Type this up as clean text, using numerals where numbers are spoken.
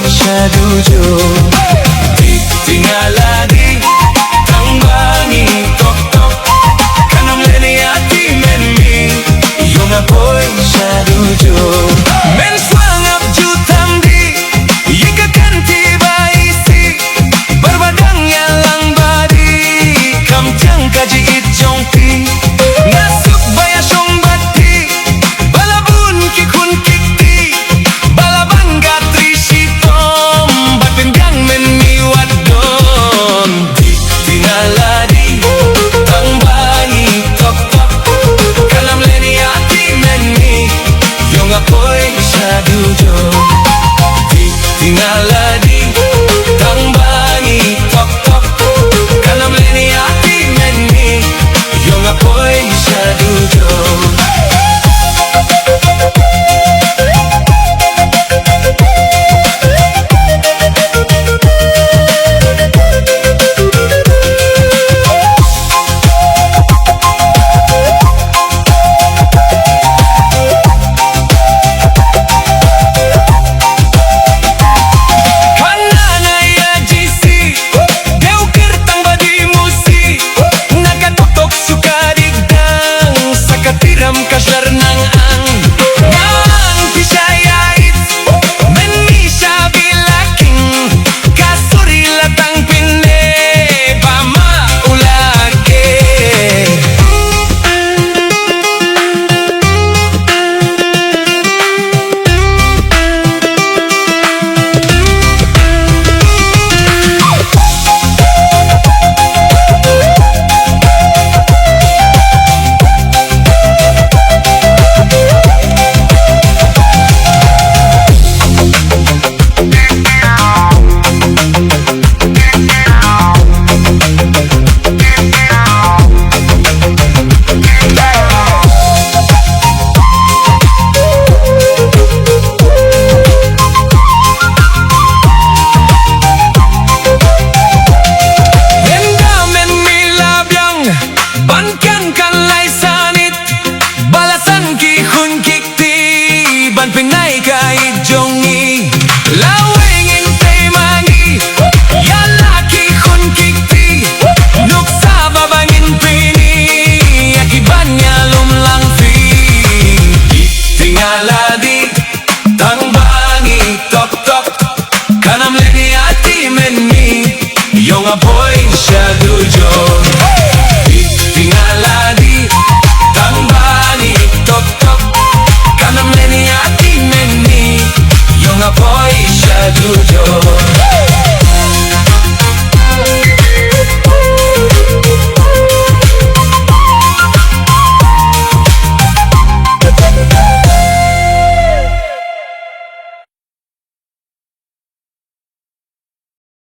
siya dujo. Di tingala di tangbangi tok tok kanam leni ati men mi yung apoy siya dujo. Men swangap jutam di yikakanti baisi berbadangnya lang badi kamjang kaji itjong pi nasuk baya syong bati balabun kikun kikti balaban gatri sitom batenggang men mi wadon. Di tinaladi tangbangi tok tok kalam leni ati men mi yung apoy siya dujo. Di tinaladi tangbangi tok tok kalam leni ati men mi yung apoy siya dujo. Kasar nang ang nang pisayait men mi siya bilaking kasurilatang pinde bama ulake. Bankan kan lay sanit balasan ki hun kikti ban pinay ka ijongi laweng intay mangi yala ki hun kikti nuksa babangin pini akiban niya lumlang fi. Di tingala di tangbangi tok tok kanam leni ati men mi yung apoy siya dujo.